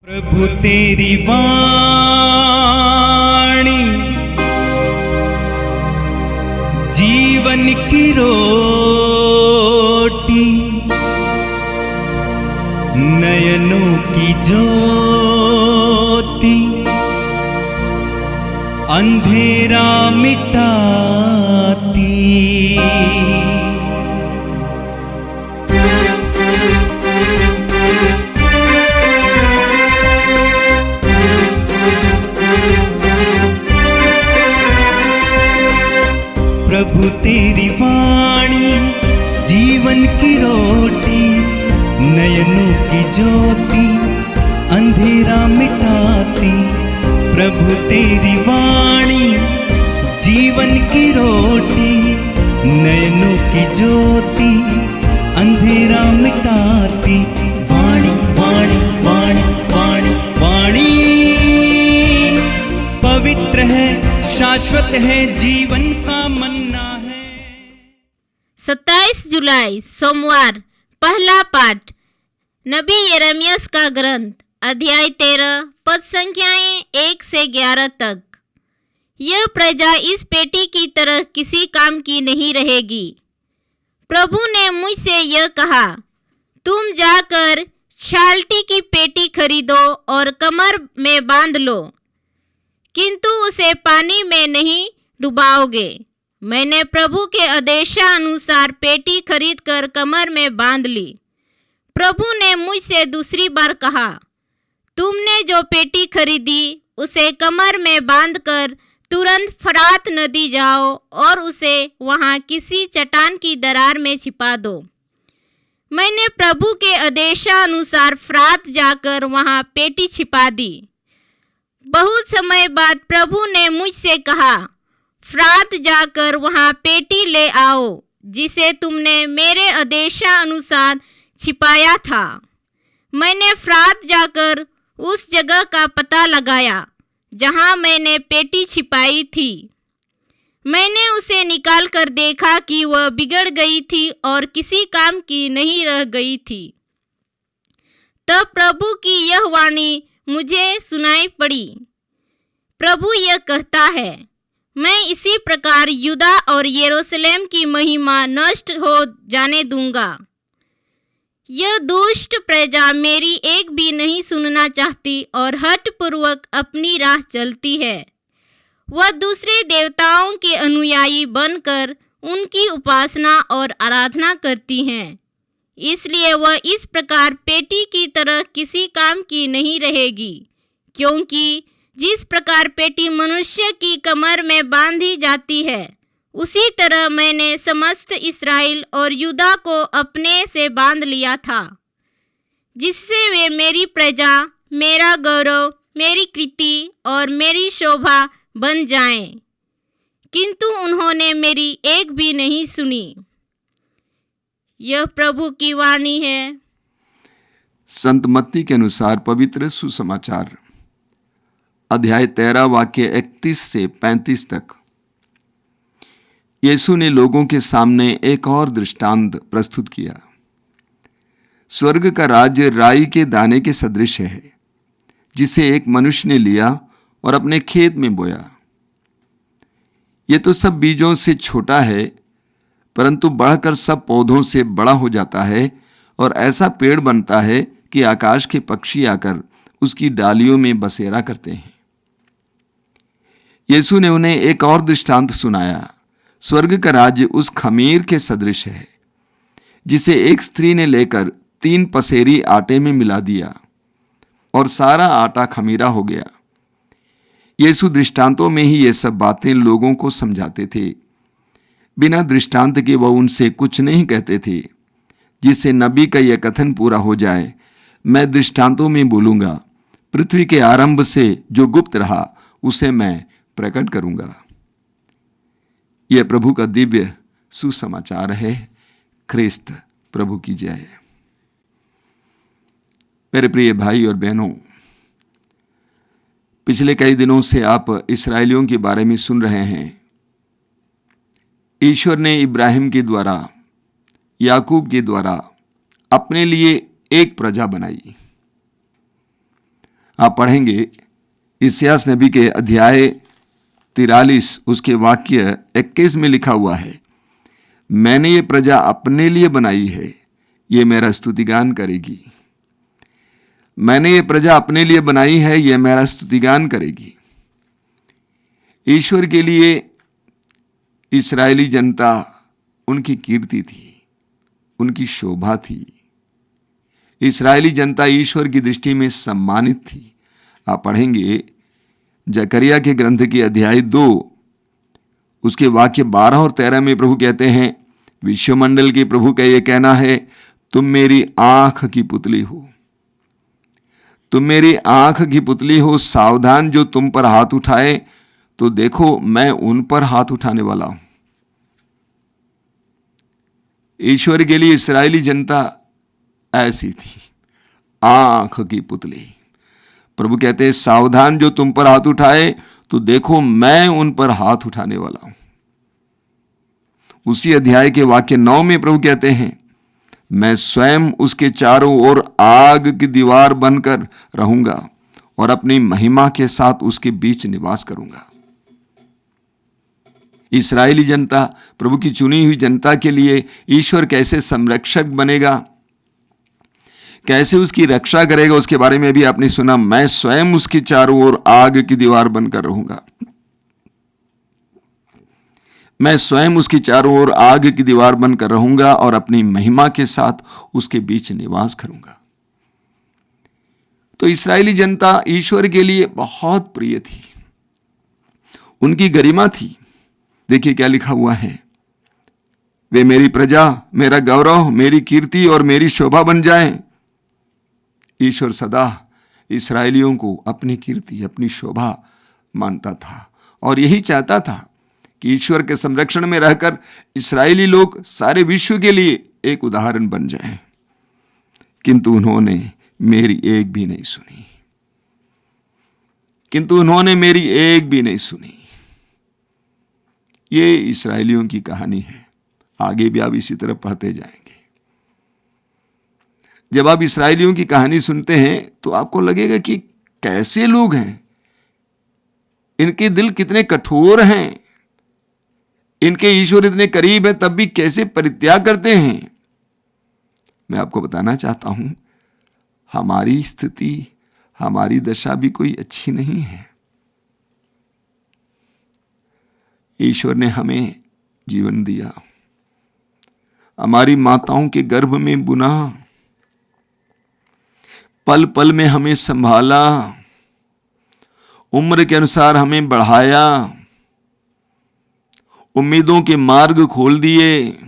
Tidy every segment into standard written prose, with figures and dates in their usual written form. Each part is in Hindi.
प्रभु तेरी वाणी जीवन की रोटी, नयनों की ज्योति, अंधेरा मिटाती। प्रभु तेरी वाणी जीवन की रोटी, नयनों की ज्योति, अंधेरा मिटाती। प्रभु तेरी वाणी जीवन की रोटी, नयनों की ज्योति, अंधेरा मिटाती। वाणी वाणी वाणी वाणी वाणी पवित्र है, शाश्वत है, जीवन का मन्ना है। 27 जुलाई सोमवार। पहला पाठ नबी यिर्मयाह का ग्रंथ, अध्याय 13, पद संख्याएं 1 से 11 तक। यह प्रजा इस पेटी की तरह किसी काम की नहीं रहेगी। प्रभु ने मुझसे यह कहा, तुम जाकर छालटी की पेटी खरीदो और कमर में बांध लो, किंतु उसे पानी में नहीं डुबाओगे। मैंने प्रभु के आदेशानुसार पेटी खरीदकर कमर में बांध ली। प्रभु ने मुझसे दूसरी बार कहा, तुमने जो पेटी खरीदी उसे कमर में बांधकर तुरंत फरात नदी जाओ और उसे वहां किसी चट्टान की दरार में छिपा दो। मैंने प्रभु के आदेशानुसार फरात जाकर वहां पेटी छिपा दी। बहुत समय बाद प्रभु ने मुझसे कहा, फरात जाकर वहां पेटी ले आओ जिसे तुमने मेरे आदेशानुसार छिपाया था। मैंने फरात जाकर उस जगह का पता लगाया जहां मैंने पेटी छिपाई थी। मैंने उसे निकाल कर देखा कि वह बिगड़ गई थी और किसी काम की नहीं रह गई थी। तब प्रभु की यह वाणी मुझे सुनाई पड़ी। प्रभु यह कहता है, मैं इसी प्रकार यूदा और यरूशलेम की महिमा नष्ट हो जाने दूंगा। यह दुष्ट प्रजा मेरी एक भी नहीं सुनना चाहती और हठपूर्वक अपनी राह चलती है। वह दूसरे देवताओं के अनुयायी बनकर उनकी उपासना और आराधना करती हैं। इसलिए वह इस प्रकार पेटी की तरह किसी काम की नहीं रहेगी, क्योंकि जिस प्रकार पेटी मनुष्य की कमर में बांधी जाती है, उसी तरह मैंने समस्त इस्राएल और यूदा को अपने से बांध लिया था, जिससे वे मेरी प्रजा, मेरा गौरव, मेरी कीर्ति और मेरी शोभा बन जाएं। किंतु उन्होंने मेरी एक भी नहीं सुनी। यह प्रभु की वाणी है। संत मत्ती के अनुसार पवित्र सुसमाचार, अध्याय 13 वाक्य 31 से 35 तक। यीशु ने लोगों के सामने एक और दृष्टांत प्रस्तुत किया। स्वर्ग का राज्य राई के दाने के सदृश है, जिसे एक मनुष्य ने लिया और अपने खेत में बोया। ये तो सब बीजों से छोटा है, परंतु बढ़कर सब पौधों से बड़ा हो जाता है और ऐसा पेड़ बनता है कि आकाश के पक्षी आकर उसकी डालियों में बसेरा करते हैं। यीशु ने उन्हें एक और दृष्टांत सुनाया। स्वर्ग का राज्य उस खमीर के सदृश है, जिसे एक स्त्री ने लेकर 3 पसेरी आटे में मिला दिया और सारा आटा खमीरा हो गया। यीशु दृष्टांतों में ही ये सब बातें लोगों को समझाते थे। बिना दृष्टांत के वह उनसे कुछ नहीं कहते थे, जिससे नबी का यह कथन पूरा हो जाए, मैं दृष्टांतों में बोलूंगा, पृथ्वी के आरंभ से जो गुप्त रहा उसे मैं प्रकट करूंगा। यह प्रभु का दिव्य सुसमाचार है। ख्रिस्त प्रभु की जय। मेरे प्रिय भाई और बहनों, पिछले कई दिनों से आप इस्राएलियों के बारे में सुन रहे हैं। ईश्वर ने इब्राहिम के द्वारा, याकूब के द्वारा अपने लिए एक प्रजा बनाई। आप पढ़ेंगे इस्यास नबी के अध्याय 43 उसके वाक्य 21 में लिखा हुआ है, मैंने ये प्रजा अपने लिए बनाई है, ये मेरा स्तुतिगान करेगी। मैंने ये प्रजा अपने लिए बनाई है, ये मेरा स्तुतिगान करेगी। ईश्वर के लिए इस्राएली जनता उनकी कीर्ति थी, उनकी शोभा थी। इस्राएली जनता ईश्वर की दृष्टि में सम्मानित थी। आप पढ़ेंगे जकरिया के ग्रंथ के अध्याय 2 उसके वाक्य 12 और 13 में प्रभु कहते हैं, विश्वमंडल के प्रभु का यह कहना है, तुम मेरी आंख की पुतली हो, तुम मेरी आंख की पुतली हो। सावधान, जो तुम पर हाथ उठाए तो देखो मैं उन पर हाथ उठाने वाला हूं। ईश्वर के लिए इस्राएली जनता ऐसी थी, आंख की पुतली। प्रभु कहते हैं, सावधान, जो तुम पर हाथ उठाए तो देखो मैं उन पर हाथ उठाने वाला हूं। उसी अध्याय के वाक्य 9 में प्रभु कहते हैं, मैं स्वयं उसके चारों ओर आग की दीवार बनकर रहूंगा और अपनी महिमा के साथ उसके बीच निवास करूंगा। इस्राएली जनता, प्रभु की चुनी हुई जनता के लिए ईश्वर कैसे संरक्षक बनेगा, कैसे उसकी रक्षा करेगा, उसके बारे में भी आपने सुना। मैं स्वयं उसके चारों ओर आग की दीवार बनकर रहूंगा, मैं स्वयं उसकी चारों ओर आग की दीवार बनकर रहूंगा और अपनी महिमा के साथ उसके बीच निवास करूंगा। तो इस्राएली जनता ईश्वर के लिए बहुत प्रिय थी, उनकी गरिमा थी। देखिए क्या लिखा हुआ है, वे मेरी प्रजा, मेरा गौरव, मेरी कीर्ति और मेरी शोभा बन जाएं। ईश्वर सदा इस्राएलियों को अपनी कीर्ति, अपनी शोभा मानता था और यही चाहता था कि ईश्वर के संरक्षण में रहकर इस्राएली लोग सारे विश्व के लिए एक उदाहरण बन जाएं। किंतु उन्होंने मेरी एक भी नहीं सुनी, किंतु उन्होंने मेरी एक भी नहीं सुनी। ये इस्राएलियों की कहानी है, आगे भी आप इसी तरह पढ़ते जाएंगे। जब आप इस्राएलियों की कहानी सुनते हैं तो आपको लगेगा कि कैसे लोग हैं, इनके दिल कितने कठोर हैं, इनके ईश्वर इतने करीब है तब भी कैसे परित्याग करते हैं। मैं आपको बताना चाहता हूं, हमारी स्थिति, हमारी दशा भी कोई अच्छी नहीं है। ईश्वर ने हमें जीवन दिया, हमारी माताओं के गर्भ में बुना, पल पल में हमें संभाला, उम्र के अनुसार हमें बढ़ाया, उम्मीदों के मार्ग खोल दिए,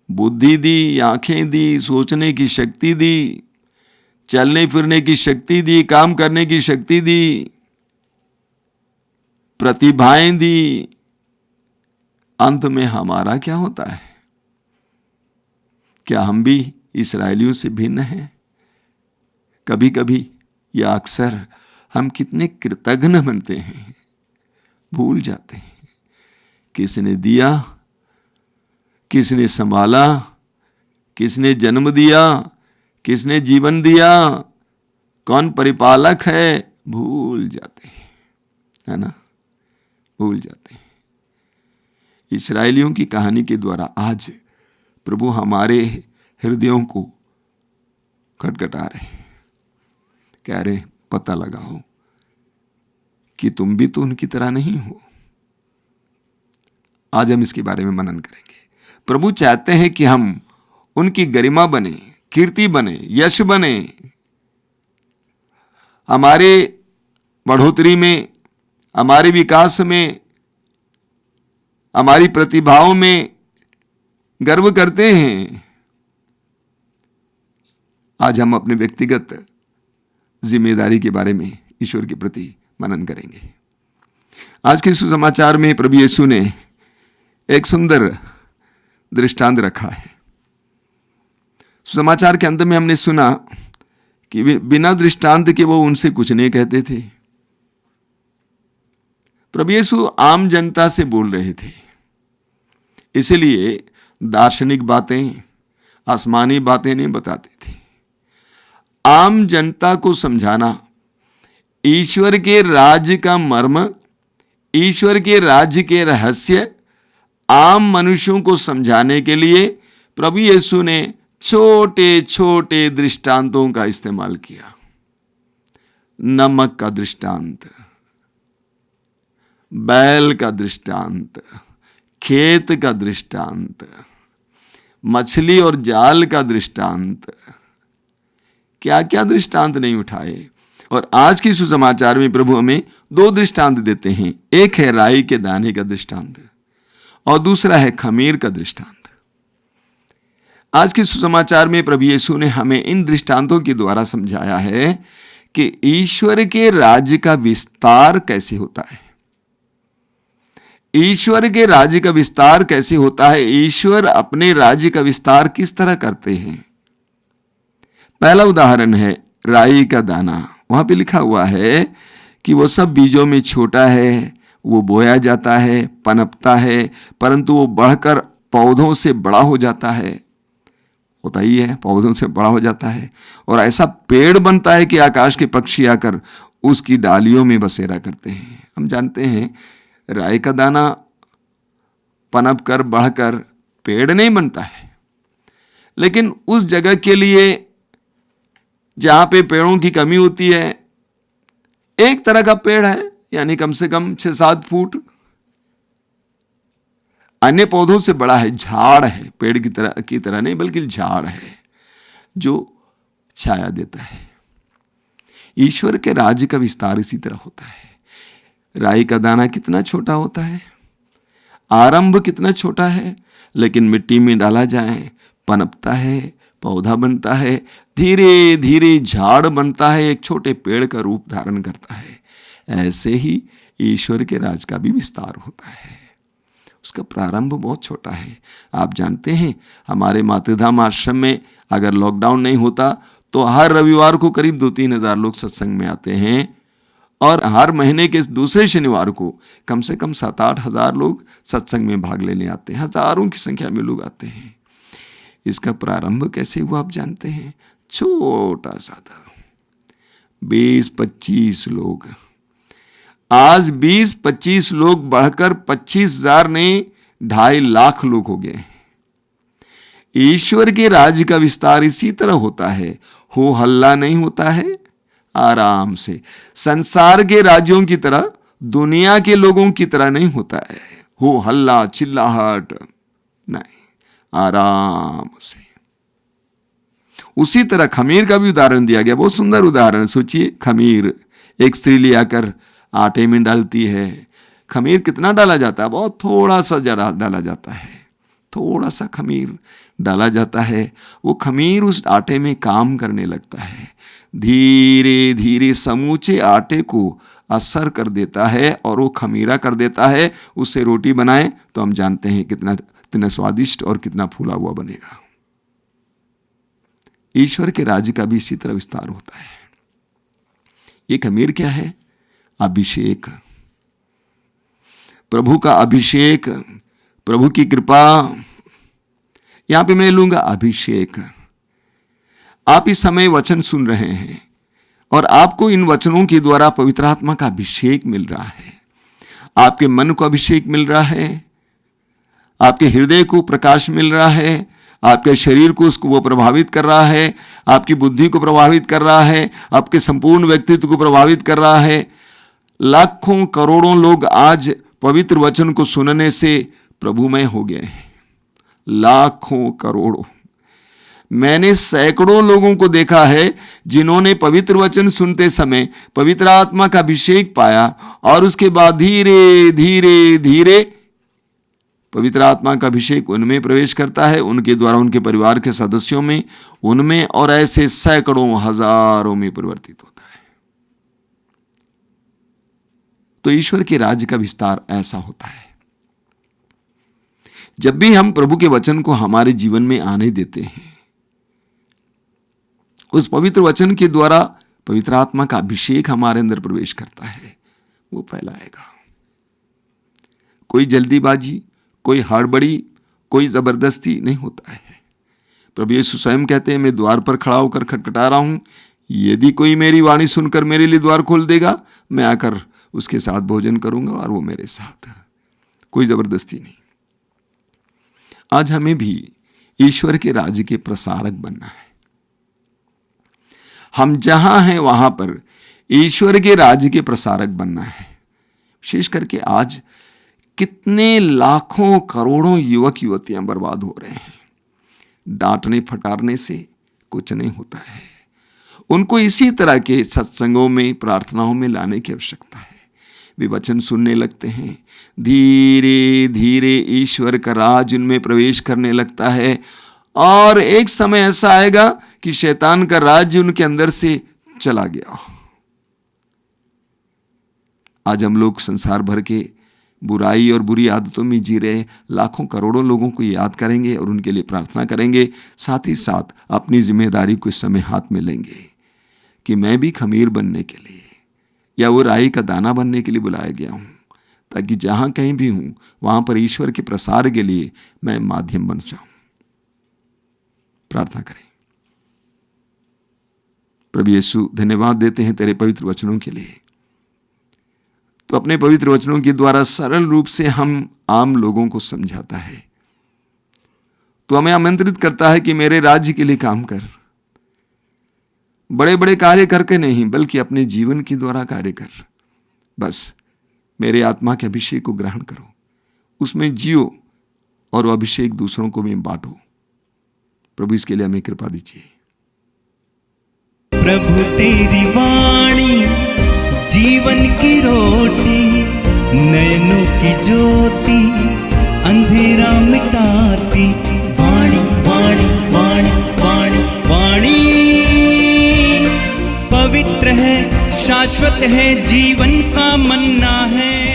बुद्धि दी, आंखें दी, सोचने की शक्ति दी, चलने फिरने की शक्ति दी, काम करने की शक्ति दी, प्रतिभाएं दी। अंत में हमारा क्या होता है? क्या हम भी इस्राएलियों से भिन्न हैं? कभी कभी या अक्सर हम कितने कृतज्ञ बनते हैं, भूल जाते हैं किसने दिया, किसने संभाला, किसने जन्म दिया, किसने जीवन दिया, कौन परिपालक है, भूल जाते हैं, है ना, भूल जाते हैं। इस्राएलियों की कहानी के द्वारा आज प्रभु हमारे हृदयों को खटखटा रहे हैं, कह रहे पता लगाओ कि तुम भी तो उनकी तरह नहीं हो। आज हम इसके बारे में मनन करेंगे। प्रभु चाहते हैं कि हम उनकी गरिमा बने, कीर्ति बने, यश बने। हमारे बढ़ोतरी में, हमारे विकास में, हमारी प्रतिभाओं में गर्व करते हैं। आज हम अपने व्यक्तिगत जिम्मेदारी के बारे में ईश्वर के प्रति मनन करेंगे। आज के सुसमाचार में प्रभु यीशु ने एक सुंदर दृष्टांत रखा है। सुसमाचार के अंत में हमने सुना कि बिना दृष्टांत के वो उनसे कुछ नहीं कहते थे। प्रभु यीशु आम जनता से बोल रहे थे, इसलिए दार्शनिक बातें, आसमानी बातें नहीं बताते थे। आम जनता को समझाना ईश्वर के राज्य का मर्म, ईश्वर के राज्य के रहस्य आम मनुष्यों को समझाने के लिए प्रभु यीशु ने छोटे छोटे दृष्टांतों का इस्तेमाल किया। नमक का दृष्टांत, बैल का दृष्टांत, खेत का दृष्टांत, मछली और जाल का दृष्टांत, क्या क्या दृष्टांत नहीं उठाए। और आज की सुसमाचार में प्रभु हमें दो दृष्टांत देते हैं। एक है राई के दाने का दृष्टांत और दूसरा है खमीर का दृष्टांत। आज के सुसमाचार में प्रभु यीशु ने हमें इन दृष्टांतों के द्वारा समझाया है कि ईश्वर के राज्य का विस्तार कैसे होता है। ईश्वर के राज्य का विस्तार कैसे होता है, ईश्वर अपने राज्य का विस्तार किस तरह करते हैं। पहला उदाहरण है राई का दाना। वहां पे लिखा हुआ है कि वो सब बीजों में छोटा है, वो बोया जाता है, पनपता है, परंतु वो बढ़कर पौधों से बड़ा हो जाता है। होता ही है, पौधों से बड़ा हो जाता है और ऐसा पेड़ बनता है कि आकाश के पक्षी आकर उसकी डालियों में बसेरा करते हैं। हम जानते हैं राई का दाना पनप कर बढ़कर पेड़ नहीं बनता है, लेकिन उस जगह के लिए जहां पे पेड़ों की कमी होती है, एक तरह का पेड़ है, यानी कम से कम 6-7 फुट, अन्य पौधों से बड़ा है, झाड़ है, पेड़ की तरह नहीं बल्कि झाड़ है जो छाया देता है। ईश्वर के राज्य का विस्तार इसी तरह होता है। राई का दाना कितना छोटा होता है, आरंभ कितना छोटा है, लेकिन मिट्टी में डाला जाए पनपता है, पौधा बनता है, धीरे धीरे झाड़ बनता है, एक छोटे पेड़ का रूप धारण करता है। ऐसे ही ईश्वर के राज का भी विस्तार होता है। उसका प्रारंभ बहुत छोटा है। आप जानते हैं हमारे मातृधाम आश्रम में अगर लॉकडाउन नहीं होता तो हर रविवार को करीब 2-3 हजार लोग सत्संग में आते हैं और हर महीने के दूसरे शनिवार को कम से कम 7-8 हजार लोग सत्संग में भाग लेने आते हैं। हजारों की संख्या में लोग आते हैं। इसका प्रारंभ कैसे हुआ आप जानते हैं? छोटा सा था, 20-25 लोग। आज 20-25 लोग बढ़कर 25,000 नहीं 2.5 लाख लोग हो गए। ईश्वर के राज्य का विस्तार इसी तरह होता है, हो हल्ला नहीं होता है, आराम से। संसार के राज्यों की तरह, दुनिया के लोगों की तरह नहीं होता है, हो हल्ला चिल्लाहट नहीं, आराम से। उसी तरह खमीर का भी उदाहरण दिया गया, बहुत सुंदर उदाहरण। सोचिए, खमीर एक स्त्री ले आकर आटे में डालती है। खमीर कितना डाला जाता है? बहुत थोड़ा सा डाला जाता है, थोड़ा सा खमीर डाला जाता है। वो खमीर उस आटे में काम करने लगता है, धीरे धीरे समूचे आटे को असर कर देता है और वो खमीरा कर देता है। उससे रोटी बनाए तो हम जानते हैं कितना स्वादिष्ट और कितना फूला हुआ बनेगा। ईश्वर के राज्य का भी इसी तरह विस्तार होता है। ये खमीर क्या है? अभिषेक, प्रभु का अभिषेक, प्रभु की कृपा। यहां पे मैं लूंगा अभिषेक। आप इस समय वचन सुन रहे हैं और आपको इन वचनों के द्वारा पवित्र आत्मा का अभिषेक मिल रहा है। आपके मन को अभिषेक मिल रहा है, आपके हृदय को प्रकाश मिल रहा है, आपके शरीर को उसको वो प्रभावित कर रहा है, आपकी बुद्धि को प्रभावित कर रहा है, आपके संपूर्ण व्यक्तित्व को प्रभावित कर रहा है। लाखों करोड़ों लोग आज पवित्र वचन को सुनने से प्रभुमय हो गए हैं। लाखों करोड़ों। मैंने सैकड़ों लोगों को देखा है जिन्होंने पवित्र वचन सुनते समय पवित्र आत्मा का अभिषेक पाया और उसके बाद धीरे धीरे धीरे पवित्र आत्मा का अभिषेक उनमें प्रवेश करता है, उनके द्वारा उनके परिवार के सदस्यों में, उनमें, और ऐसे सैकड़ों हजारों में परिवर्तित होता है। तो ईश्वर के राज्य का विस्तार ऐसा होता है। जब भी हम प्रभु के वचन को हमारे जीवन में आने देते हैं, उस पवित्र वचन के द्वारा पवित्र आत्मा का अभिषेक हमारे अंदर प्रवेश करता है, वो फैलाएगा। कोई जल्दीबाजी, कोई हड़बड़ी, कोई जबरदस्ती नहीं होता है। प्रभु यीशु स्वयं कहते हैं, मैं द्वार पर खड़ा होकर खटखटा रहा हूं, यदि कोई मेरी वाणी सुनकर मेरे लिए द्वार खोल देगा, मैं आकर उसके साथ भोजन करूंगा और वो मेरे साथ। कोई जबरदस्ती नहीं। आज हमें भी ईश्वर के राज्य के प्रसारक बनना है। हम जहां हैं वहां पर ईश्वर के राज्य के प्रसारक बनना है। विशेष करके आज कितने लाखों करोड़ों युवक युवतियां बर्बाद हो रहे हैं। डांटने फटारने से कुछ नहीं होता है। उनको इसी तरह के सत्संगों में, प्रार्थनाओं में लाने की आवश्यकता है। वे वचन सुनने लगते हैं, धीरे धीरे ईश्वर का राज उनमें प्रवेश करने लगता है और एक समय ऐसा आएगा कि शैतान का राज्य उनके अंदर से चला गया। आज हम लोग संसार भर के बुराई और बुरी आदतों में जी रहे लाखों करोड़ों लोगों को याद करेंगे और उनके लिए प्रार्थना करेंगे। साथ ही साथ अपनी जिम्मेदारी को इस समय हाथ में लेंगे कि मैं भी खमीर बनने के लिए या वो राई का दाना बनने के लिए बुलाया गया हूं, ताकि जहां कहीं भी हूं वहां पर ईश्वर के प्रसार के लिए मैं माध्यम बन जाऊं। प्रार्थना करें। प्रभु यीशु, धन्यवाद देते हैं तेरे पवित्र वचनों के लिए। तो अपने पवित्र वचनों के द्वारा सरल रूप से हम आम लोगों को समझाता है। तो हमें आमंत्रित करता है कि मेरे राज्य के लिए काम कर। बड़े बड़े कार्य करके नहीं, बल्कि अपने जीवन के द्वारा कार्य कर। बस मेरे आत्मा के अभिषेक को ग्रहण करो, उसमें जियो और वह अभिषेक दूसरों को भी बांटो। प्रभु इसके लिए हमें कृपा दीजिए। प्रभु तेरी वाणी जीवन की रोटी, नयनों की ज्योति अंधेरा मिटाती। वाणी वाणी वाणी वाणी वाणी पवित्र है, शाश्वत है, जीवन का मन्ना है।